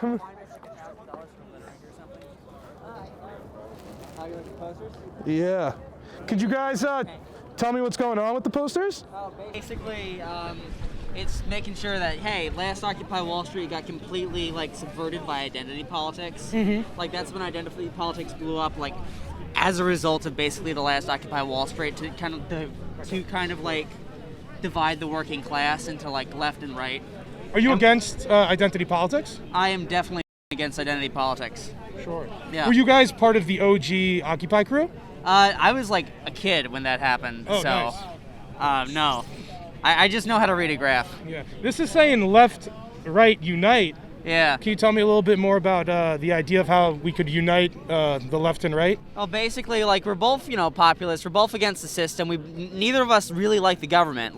Come How you like the posters? Yeah. Could you guys tell me what's going on with the posters? Oh, basically, it's making sure that, hey, last Occupy Wall Street got completely, subverted by identity politics. Mm-hmm. That's when identity politics blew up, as a result of basically the last Occupy Wall Street to kind of divide the working class into, left and right. Are you against identity politics? I am definitely against identity politics. Sure. Yeah. Were you guys part of the OG Occupy crew? I was a kid when that happened, Oh, so nice. no. I just know how to read a graph. Yeah. This is saying left, right, unite. Yeah. Can you tell me a little bit more about the idea of how we could unite the left and right? Well, basically, we're both, populists. We're both against the system. Neither of us really like the government.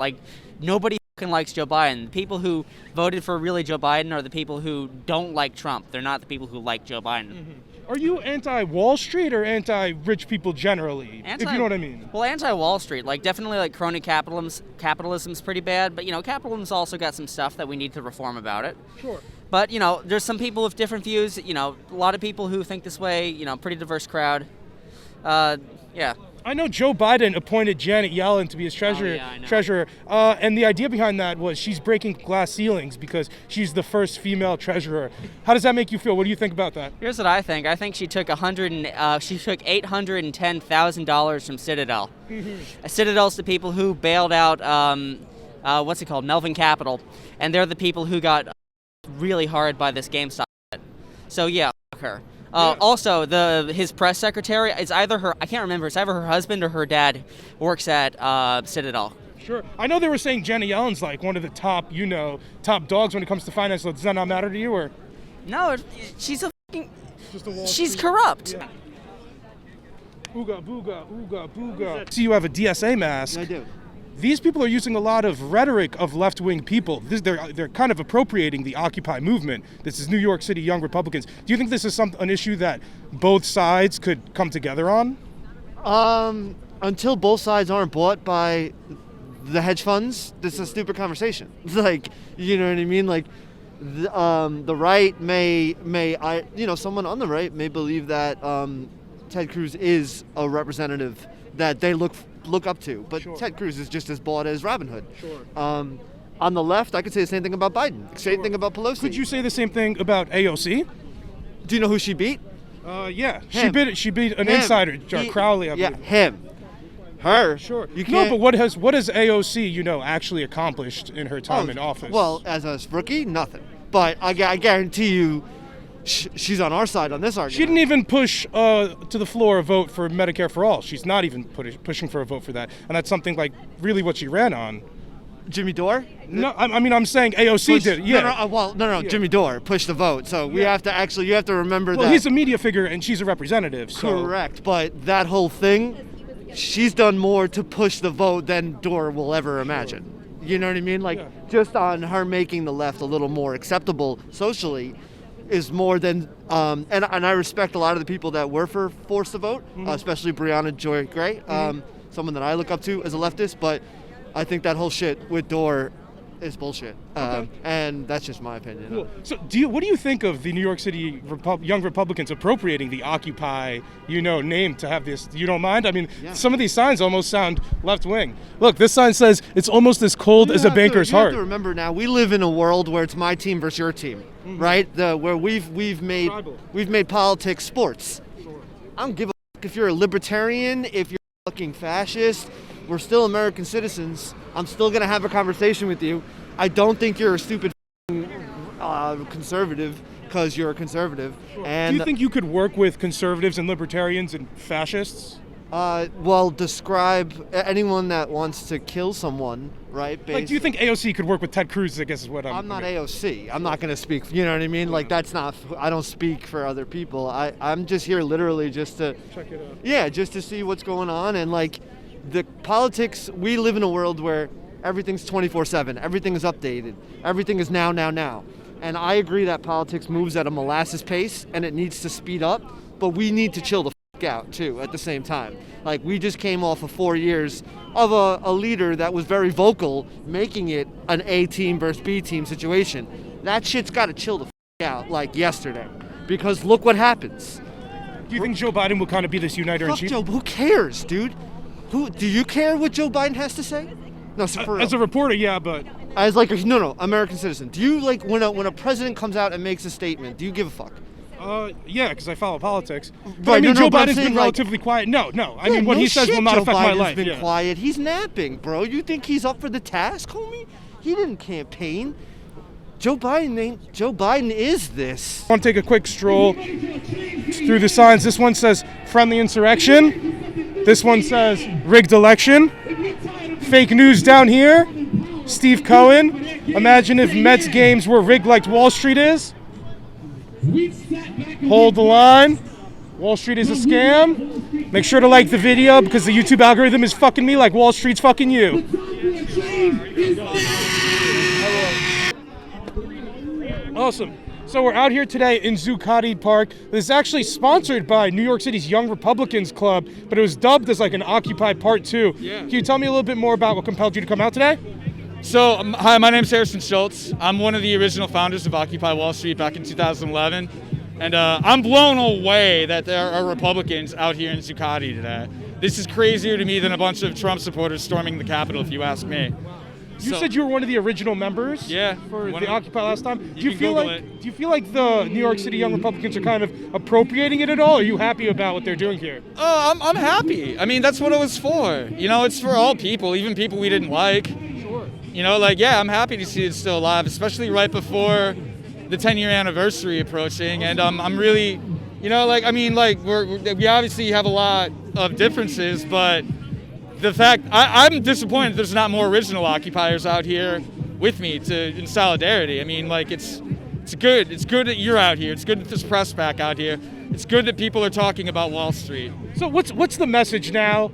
Nobody fucking likes Joe Biden. People who voted for really Joe Biden are the people who don't like Trump. They're not the people who like Joe Biden. Mm-hmm. Are you anti-Wall Street or anti-rich people generally, if you know what I mean? Well, anti-Wall Street. Definitely, crony capitalism's pretty bad. But, capitalism's also got some stuff that we need to reform about it. Sure. But, there's some people with different views. A lot of people who think this way, pretty diverse crowd. Yeah. I know Joe Biden appointed Janet Yellen to be his treasurer. And the idea behind that was she's breaking glass ceilings because she's the first female treasurer. How does that make you feel? What do you think about that? Here's what I think. I think she took $810,000 from Citadel. Mm-hmm. Citadel's the people who bailed out Melvin Capital, and they're the people who got really hard by this GameStop. So yeah, fuck her. Also, his press secretary is either her, I can't remember, it's either her husband or her dad works at Citadel. Sure. I know they were saying Janet Yellen's one of the top dogs when it comes to finance. Does that not matter to you, or? No, she's a fucking, she's Street. corrupt. Yeah. Ooga, booga, ooga, booga. See, you have a DSA mask. I do. These people are using a lot of rhetoric of left-wing people. They're kind of appropriating the Occupy movement. This is New York City young Republicans. Do you think this is an issue that both sides could come together on? Until both sides aren't bought by the hedge funds, this is a stupid conversation. You know what I mean? The right someone on the right may believe that Ted Cruz is a representative that they look up to, but sure. Ted Cruz is just as bought as Robin Hood. Sure. On the left, I could say the same thing about Biden. Same thing about Pelosi. Could you say the same thing about AOC? Do you know who she beat? Yeah. Him. She beat an Him. insider, Crowley, I believe. Yeah, him. Her. Sure. You can't. No, but what has AOC, actually accomplished in her time in office? Well, as a rookie, nothing. But I guarantee you, she's on our side on this argument. She didn't even push to the floor a vote for Medicare for all. She's not even pushing for a vote for that. And that's something really what she ran on. Jimmy Dore? No, I'm saying AOC did. Yeah. No. Yeah. Jimmy Dore pushed the vote. So you have to remember that. Well, he's a media figure and she's a representative. So. Correct. But that whole thing, she's done more to push the vote than Dore will ever imagine. Sure. You know what I mean? Just on her making the left a little more acceptable socially is more than, and I respect a lot of the people that were for forced to vote, especially Breonna Joy Gray, someone that I look up to as a leftist, but I think that whole shit with Dore is bullshit. And that's just my opinion. Cool. So what do you think of the New York City young Republicans appropriating the Occupy, name to have this? You don't mind? I mean, Some of these signs almost sound left-wing. Look, this sign says it's almost as cold as a baker's heart. You have to remember now, we live in a world where it's my team versus your team, right? Where we've made politics sports. Sure. I don't give a fuck if you're a libertarian, if you're a fucking fascist. We're still American citizens. I'm still going to have a conversation with you. I don't think you're a stupid conservative because you're a conservative. Sure. And do you think you could work with conservatives and libertarians and fascists? Describe anyone that wants to kill someone, right? Do you think AOC could work with Ted Cruz, I guess is what I'm not AOC. I'm not going to speak, you know what I mean? That's not, I don't speak for other people. I'm just here literally just to... Check it out. Yeah, just to see what's going on. And the politics, we live in a world where everything's 24/7. Everything is updated. Everything is now. And I agree that politics moves at a molasses pace and it needs to speed up, but we need to chill the fuck out too at the same time. We just came off of 4 years of a leader that was very vocal, making it an A team versus B team situation. That shit's got to chill the out like yesterday, because look what happens. Do you think Joe Biden will kind of be this uniter in Fuck chief? Joe, who cares, dude? Do you care what Joe Biden has to say? No, so for real. As a reporter, yeah, but As like no, American citizen. Do you like when a president comes out and makes a statement? Do you give a fuck? yeah, because I follow politics. But Right, I mean, no, Joe but I'm Biden's saying, been like- relatively quiet. No. I Yeah, mean, what no he says shit, will not Joe affect Biden's my life. been Yeah. quiet. He's napping, bro. You think he's up for the task, homie? He didn't campaign. Joe Biden is this. I want to take a quick stroll through the signs. This one says friendly insurrection. This one says rigged election. Fake news down here. Steve Cohen. Imagine if Mets games were rigged like Wall Street is. Hold the line. Wall Street is a scam. Make sure to like the video because the YouTube algorithm is fucking me like Wall Street's fucking you. Awesome. So we're out here today in Zuccotti Park. This is actually sponsored by New York City's Young Republicans Club, but it was dubbed as like an Occupy Part 2. Yeah. Can you tell me a little bit more about what compelled you to come out today? So, hi, my name's Harrison Schultz. I'm one of the original founders of Occupy Wall Street back in 2011. And I'm blown away that there are Republicans out here in Zuccotti today. This is crazier to me than a bunch of Trump supporters storming the Capitol, if you ask me. You So- said you were one of the original members Yeah, for one the of- Occupy last time. You can Google it. Do you feel like the New York City Young Republicans are kind of appropriating it at all? Or are you happy about what they're doing here? Oh, I'm happy. I mean, that's what it was for. You know, it's for all people, even people we didn't like. Sure. You know, like, yeah, I'm happy to see it still alive, especially right before the 10-year anniversary approaching. And I'm really, you know, like, I mean, like, we obviously have a lot of differences, but the fact, I'm disappointed there's not more original occupiers out here with me in solidarity. I mean, like, it's good. It's good that you're out here. It's good that there's press back out here. It's good that people are talking about Wall Street. So what's the message now?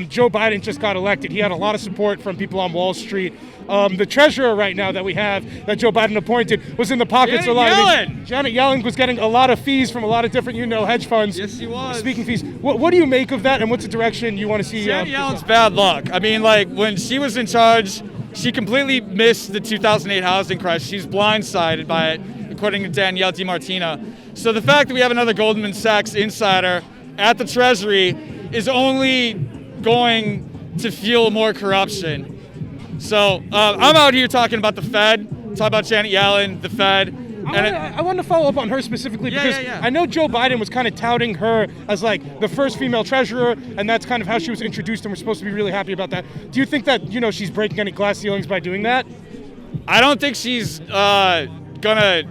Joe Biden just got elected. He had a lot of support from people on Wall Street. The treasurer right now that we have, that Joe Biden appointed, was in the pockets of a lot of these. Janet Yellen was getting a lot of fees from a lot of different, hedge funds. Yes, she was. Speaking fees. What do you make of that, and what's the direction you want to see? Janet Yellen's bad luck. I mean, like, when she was in charge, she completely missed the 2008 housing crisis. She's blindsided by it, according to Danielle DiMartino. So the fact that we have another Goldman Sachs insider at the Treasury is only going to fuel more corruption. So I'm out here talking about the Fed, talking about Janet Yellen, the Fed. I want to follow up on her specifically because Yeah. I know Joe Biden was kind of touting her as like the first female treasurer, and that's kind of how she was introduced, and we're supposed to be really happy about that. Do you think that she's breaking any glass ceilings by doing that? I don't think she's gonna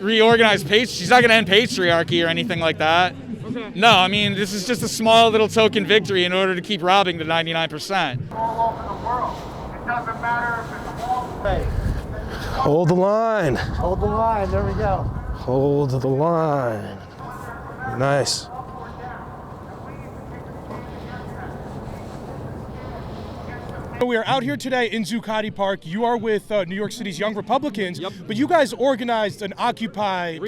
reorganize she's not gonna end patriarchy or anything like that. Okay. No, I mean, this is just a small little token victory in order to keep robbing the 99%. All over the world. It doesn't matter if it's Wall Street. Hold the line. Hold the line. There we go. Hold the line. Nice. We are out here today in Zuccotti Park. You are with New York City's Young Republicans, but you guys organized an ReOccupy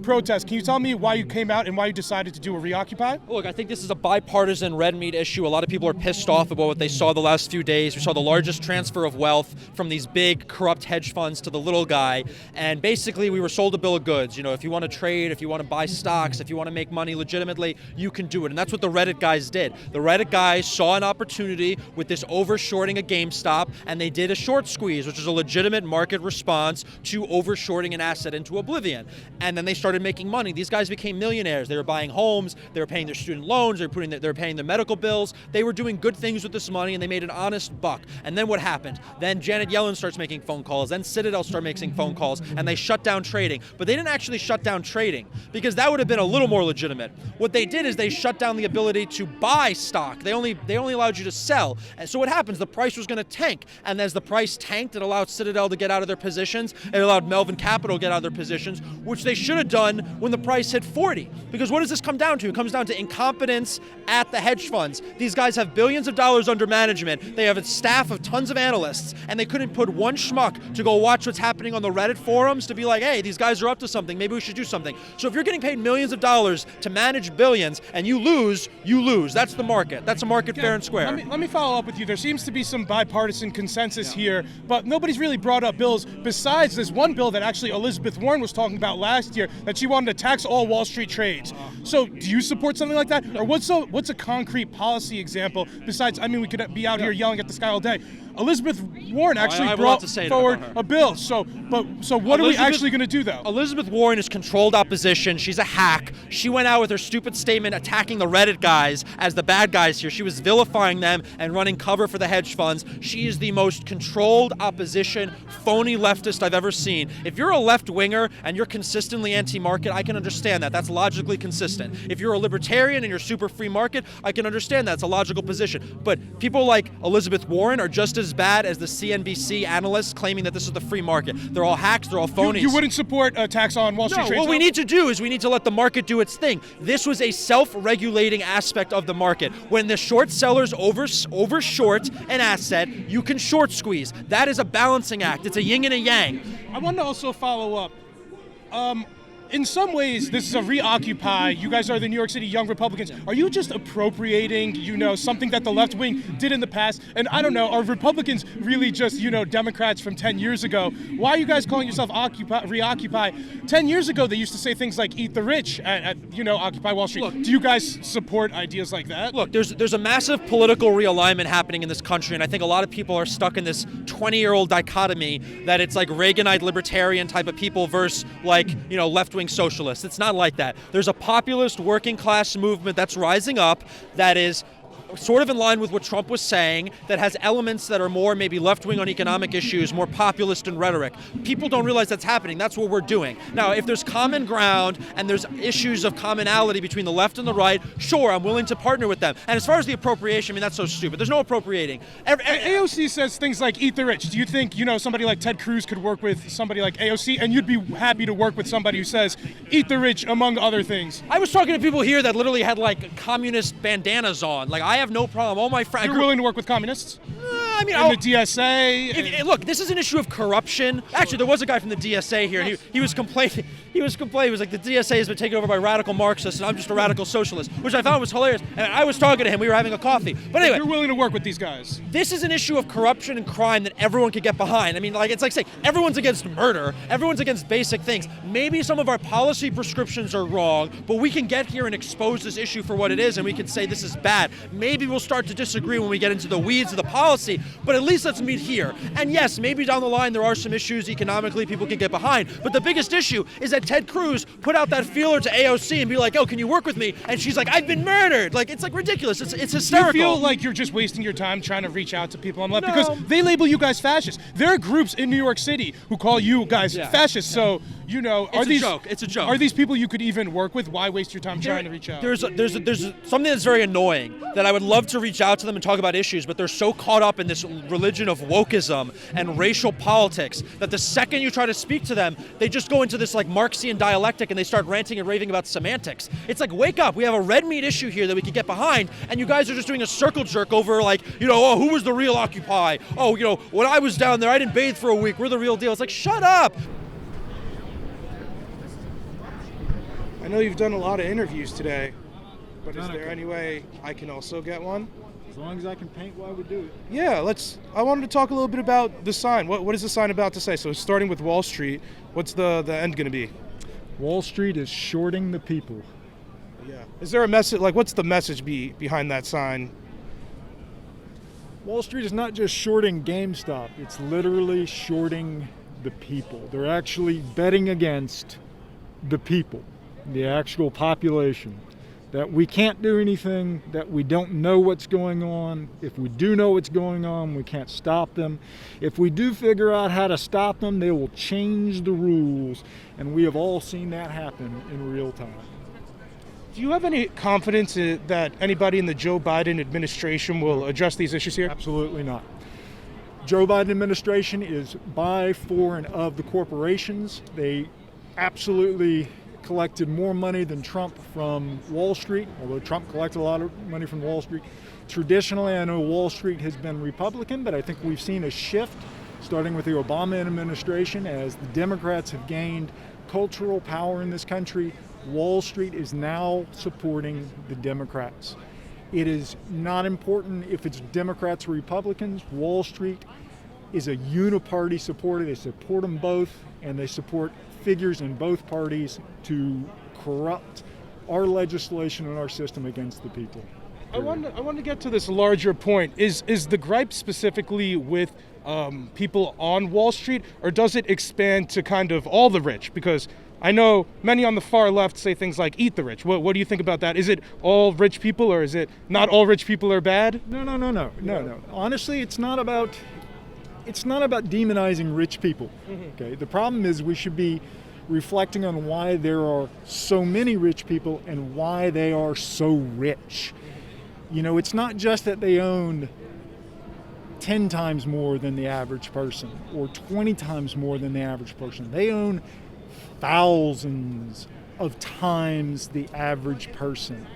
protest. Can you tell me why you came out and why you decided to do a ReOccupy? Look, I think this is a bipartisan red meat issue. A lot of people are pissed off about what they saw the last few days. We saw the largest transfer of wealth from these big corrupt hedge funds to the little guy. And basically, we were sold a bill of goods. If you want to trade, if you want to buy stocks, if you want to make money legitimately, you can do it. And that's what the Reddit guys did. The Reddit guys saw an opportunity with this overshorting of GameStop, and they did a short squeeze, which is a legitimate market response to overshorting an asset into oblivion. And then they started making money. These guys became millionaires. They were buying homes, they were paying their student loans, they were paying their medical bills. They were doing good things with this money, and they made an honest buck. And then what happened? Then Janet Yellen starts making phone calls, then Citadel started making phone calls, and they shut down trading. But they didn't actually shut down trading, because that would have been a little more legitimate. What they did is they shut down the ability to buy stock. They only allowed you to sell. And so what happens? The price was going to tank. And as the price tanked, it allowed Citadel to get out of their positions. It allowed Melvin Capital to get out of their positions, which they should have done when the price hit 40. Because what does this come down to? It comes down to incompetence at the hedge funds. These guys have billions of dollars under management. They have a staff of tons of analysts, and they couldn't put one schmuck to go watch what's happening on the Reddit forums to be like, hey, these guys are up to something. Maybe we should do something. So if you're getting paid millions of dollars to manage billions and you lose, you lose. That's the market. That's a market fair and square. Let me follow up with you. There seems to be some bipartisan consensus here, but nobody's really brought up bills besides this one bill that actually Elizabeth Warren was talking about last year, that she wanted to tax all Wall Street trades. So do you support something like that? Or what's a concrete policy example besides, I mean, we could be out here yelling at the sky all day. Elizabeth Warren actually brought forward a bill. So what are we actually going to do, though? Elizabeth Warren is controlled opposition. She's a hack. She went out with her stupid statement attacking the Reddit guys as the bad guys here. She was vilifying them and running cover for the hedge funds. She is the most controlled opposition, phony leftist I've ever seen. If you're a left-winger and you're consistently anti-market, I can understand that. That's logically consistent. If you're a libertarian and you're super free market, I can understand that. It's a logical position. But people like Elizabeth Warren are just as bad as the CNBC analysts claiming that this is the free market. They're all hacks, they're all phonies. You wouldn't support a tax on Wall Street trades? What we need to do is we need to let the market do its thing. This was a self-regulating aspect of the market. When the short sellers overshort an asset, you can short squeeze. That is a balancing act. It's a yin and a yang. I want to also follow up. In some ways, this is a ReOccupy. You guys are the New York City Young Republicans. Are you just appropriating, something that the left wing did in the past? And I don't know, are Republicans really just, Democrats from 10 years ago? Why are you guys calling yourself ReOccupy? 10 years ago, they used to say things like "eat the rich" at Occupy Wall Street. Look, do you guys support ideas like that? Look, there's a massive political realignment happening in this country, and I think a lot of people are stuck in this 20-year-old dichotomy that it's like Reaganite libertarian type of people versus left-wing socialists. It's not like that. There's a populist working class movement that's rising up that is sort of in line with what Trump was saying, that has elements that are more maybe left-wing on economic issues, more populist in rhetoric. People don't realize that's happening. That's what we're doing. Now, if there's common ground and there's issues of commonality between the left and the right, sure, I'm willing to partner with them. And as far as the appropriation, that's so stupid. There's no appropriating. AOC says things like "eat the rich." Do you think, somebody like Ted Cruz could work with somebody like AOC, and you'd be happy to work with somebody who says "eat the rich" among other things? I was talking to people here that literally had communist bandanas on. I have no problem. All my friends. You're willing to work with communists? I mean, the DSA. Look, this is an issue of corruption. Actually, there was a guy from the DSA here, and he was complaining. He was like, the DSA has been taken over by radical Marxists, and I'm just a radical socialist, which I found was hilarious. And I was talking to him. We were having a coffee. But anyway, you're willing to work with these guys. This is an issue of corruption and crime that everyone could get behind. I mean, it's like saying everyone's against murder, everyone's against basic things. Maybe some of our policy prescriptions are wrong, but we can get here and expose this issue for what it is, and we can say this is bad. Maybe we'll start to disagree when we get into the weeds of the policy, but at least let's meet here. And yes, maybe down the line there are some issues economically people can get behind, but the biggest issue is that Ted Cruz put out that feeler to AOC and be like, "Oh, can you work with me?" And she's like, "I've been murdered." It's ridiculous. It's hysterical. Do you feel like you're just wasting your time trying to reach out to people on the left? Because they label you guys fascists. There are groups in New York City who call you guys fascists. So, it's a joke. It's a joke. Are these people you could even work with? Why waste your time trying to reach out? There's something that's very annoying that I would love to reach out to them and talk about issues, but they're so caught up in this religion of wokeism and racial politics that the second you try to speak to them, they just go into this Marxian dialectic and they start ranting and raving about semantics. It's like, wake up. We have a red meat issue here that we could get behind, and you guys are just doing a circle jerk over who was the real Occupy? Oh, when I was down there, I didn't bathe for a week. We're the real deal. It's like, shut up. I know you've done a lot of interviews today, but is there any way I can also get one? As long as I can paint, why we do it? Yeah, I wanted to talk a little bit about the sign. What is the sign about to say? So starting with Wall Street, what's the end going to be? Wall Street is shorting the people. Yeah. Is there a message, what's the message behind that sign? Wall Street is not just shorting GameStop, it's literally shorting the people. They're actually betting against the people, the actual population. That we can't do anything, that we don't know what's going on. If we do know what's going on, we can't stop them. If we do figure out how to stop them, they will change the rules, and we have all seen that happen in real time. Do you have any confidence that anybody in the Joe Biden administration will address these issues here? Absolutely not. Joe Biden administration is by, for, and of the corporations. They absolutely collected more money than Trump from Wall Street, although Trump collected a lot of money from Wall Street. Traditionally, I know Wall Street has been Republican, but I think we've seen a shift starting with the Obama administration as the Democrats have gained cultural power in this country. Wall Street is now supporting the Democrats. It is not important if it's Democrats or Republicans. Wall Street is a uniparty supporter. They support them both, and they support figures in both parties to corrupt our legislation and our system against the people. I want to get to this larger point. Is the gripe specifically with people on Wall Street, or does it expand to kind of all the rich? Because I know many on the far left say things like "eat the rich." What do you think about that? Is it all rich people, or is it not all rich people are bad? No. Honestly, it's not about demonizing rich people. Okay. The problem is we should be reflecting on why there are so many rich people and why they are so rich. You know, it's not just that they own 10 times more than the average person or 20 times more than the average person. They own thousands of times the average person.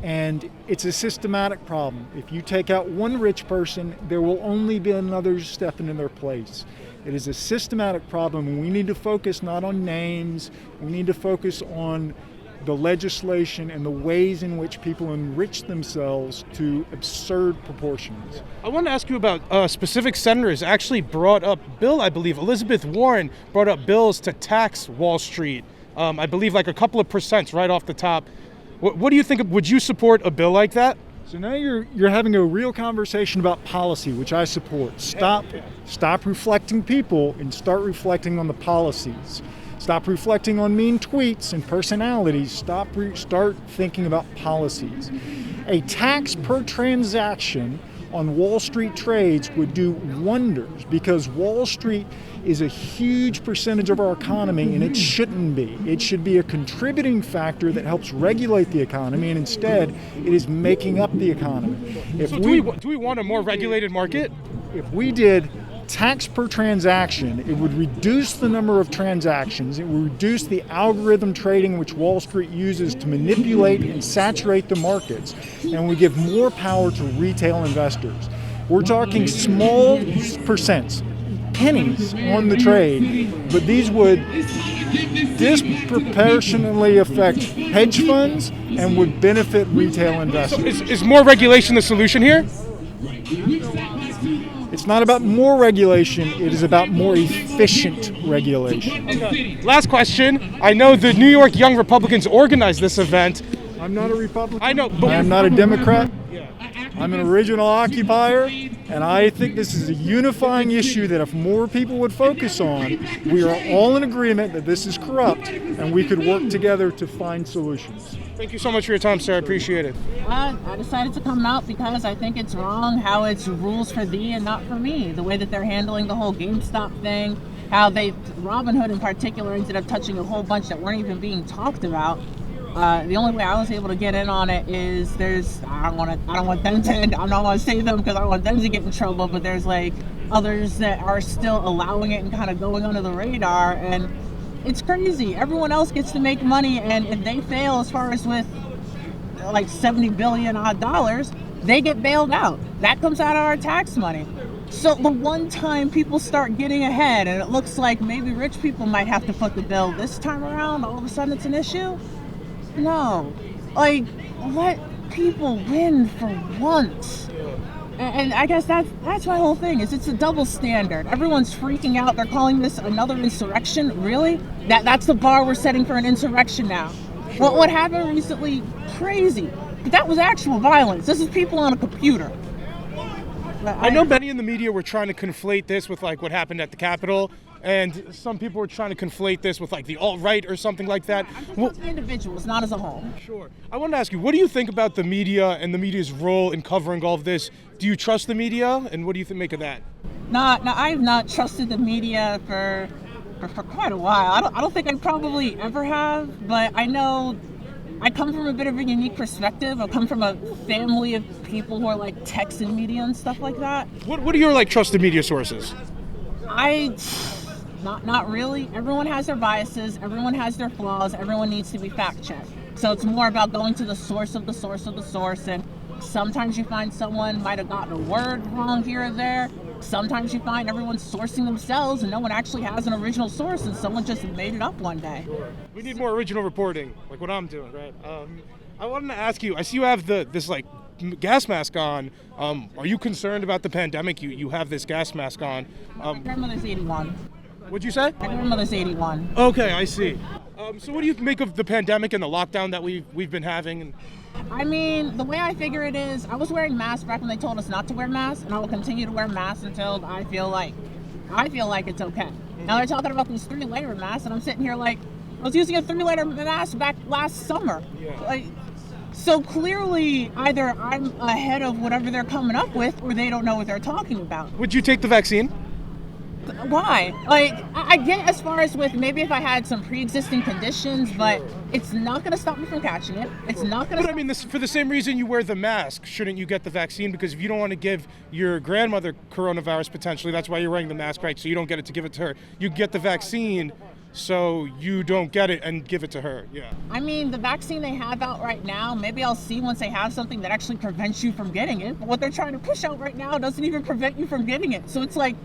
And it's a systematic problem. If you take out one rich person, there will only be another stepping in their place. It is a systematic problem, and we need to focus not on names. We need to focus on the legislation and the ways in which people enrich themselves to absurd proportions. I want to ask you about specific senators actually brought up bill, I believe. Elizabeth Warren brought up bills to tax Wall Street, I believe like a couple of percents right off the top. What do you think? Would you support a bill like that? So now you're having a real conversation about policy, which I support. Stop reflecting people and start reflecting on the policies. Stop reflecting on mean tweets and personalities. Start thinking about policies. A tax per transaction on Wall Street trades would do wonders, because Wall Street is a huge percentage of our economy, and it shouldn't be. It should be a contributing factor that helps regulate the economy, and instead it is making up the economy. Do we want a more regulated market? If we did tax per transaction, it would reduce the number of transactions. It would reduce the algorithm trading which Wall Street uses to manipulate and saturate the markets, and we give more power to retail investors. We're talking small percents, pennies on the trade, but these would disproportionately affect hedge funds and would benefit retail investors. So is more regulation the solution here? It's not about more regulation, it is about more efficient regulation. Okay. Last question. I know the New York Young Republicans organized this event. I'm not a Republican. I know, but I'm not a Democrat. I'm an original occupier, and I think this is a unifying issue that if more people would focus on, we are all in agreement that this is corrupt, and we could work together to find solutions. Thank you so much for your time, sir. I appreciate it. I decided to come out because I think it's wrong how it's rules for thee and not for me. The way that they're handling the whole GameStop thing, how Robinhood in particular ended up touching a whole bunch that weren't even being talked about. The only way I was able to get in on it is I don't want them to, I'm not want to say them because I don't want them to get in trouble, but there's like others that are still allowing it and kind of going under the radar, and it's crazy. Everyone else gets to make money, and if they fail as far as with like $70 billion odd dollars, they get bailed out. That comes out of our tax money. So the one time people start getting ahead and it looks like maybe rich people might have to foot the bill this time around, all of a sudden it's an issue? No. Like, let people win for once. And I guess that's my whole thing, is it's a double standard. Everyone's freaking out. They're calling this another insurrection. Really? That's the bar we're setting for an insurrection now. Well, what happened recently, crazy. But that was actual violence. This is people on a computer. I know many in the media were trying to conflate this with like what happened at the Capitol, and some people were trying to conflate this with like the alt-right or something like that. I'm just talking individuals, not as a whole. Sure. I want to ask you, what do you think about the media and the media's role in covering all of this? Do you trust the media, and what do you make of that? No, I've not trusted the media for quite a while. I don't think I probably ever have, but I know I come from a bit of a unique perspective. I come from a family of people who are like techs and media and stuff like that. What are your like trusted media sources? Not really. Everyone has their biases. Everyone has their flaws. Everyone needs to be fact checked. So it's more about going to the source of the source of the source. And sometimes you find someone might have gotten a word wrong here or there. Sometimes you find everyone's sourcing themselves and no one actually has an original source and someone just made it up one day. We need more original reporting, like what I'm doing, right? I wanted to ask you, I see you have this like gas mask on. Are you concerned about the pandemic? You have this gas mask on. My grandmother's 81. What'd you say? My grandmother's 81. Okay, I see. So what do you make of the pandemic and the lockdown that we've been having? I mean, the way I figure it is, I was wearing masks back when they told us not to wear masks, and I will continue to wear masks until I feel like it's okay. Now they're talking about these 3-layer masks, and I'm sitting here like, I was using a 3-layer mask back last summer. Yeah. Like, so clearly, either I'm ahead of whatever they're coming up with, or they don't know what they're talking about. Would you take the vaccine? Why? Like, I get as far as with maybe if I had some pre-existing conditions, but it's not going to stop me from catching it. It's not going to. But I mean, for the same reason you wear the mask, shouldn't you get the vaccine? Because if you don't want to give your grandmother coronavirus potentially, that's why you're wearing the mask, right? So you don't get it to give it to her. You get the vaccine so you don't get it and give it to her. Yeah. I mean, the vaccine they have out right now, maybe I'll see once they have something that actually prevents you from getting it. But what they're trying to push out right now doesn't even prevent you from getting it. So it's like,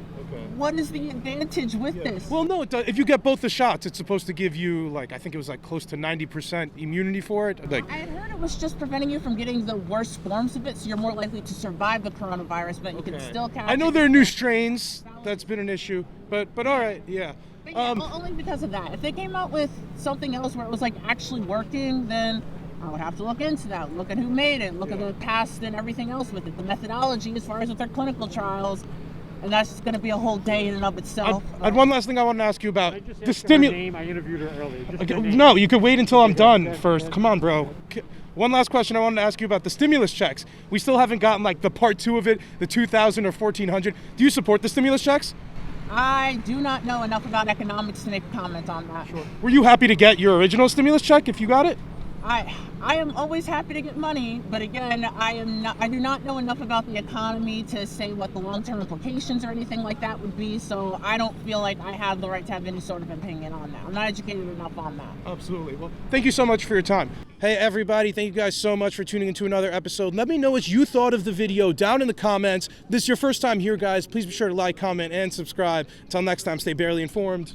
what is the advantage with this? Well, no, it does. If you get both the shots, it's supposed to give you, like, I think it was like close to 90% immunity for it. Like, I had heard it was just preventing you from getting the worst forms of it, so you're more likely to survive the coronavirus, but you can still catch it. I know there are new strains. That's been an issue, but all right, yeah. But yeah, well, only because of that. If they came out with something else where it was like actually working, then I would have to look into that. Look at who made it. Look at the past and everything else with it. The methodology as far as with their clinical trials. And that's going to be a whole day in and of itself. I had one last thing I want to ask you about. The stimulus. I interviewed her earlier. Okay, no, you could wait until I'm done first. Come on, bro. One last question I wanted to ask you about the stimulus checks. We still haven't gotten like the part 2 of it, the 2,000 or 1,400. Do you support the stimulus checks? I do not know enough about economics to make a comment on that. Sure. Were you happy to get your original stimulus check if you got it? I am always happy to get money, but again, I do not know enough about the economy to say what the long-term implications or anything like that would be, so I don't feel like I have the right to have any sort of opinion on that. I'm not educated enough on that. Absolutely. Well, thank you so much for your time. Hey everybody, thank you guys so much for tuning into another episode. Let me know what you thought of the video down in the comments. This is your first time here, guys. Please be sure to like, comment, and subscribe. Until next time, stay barely informed.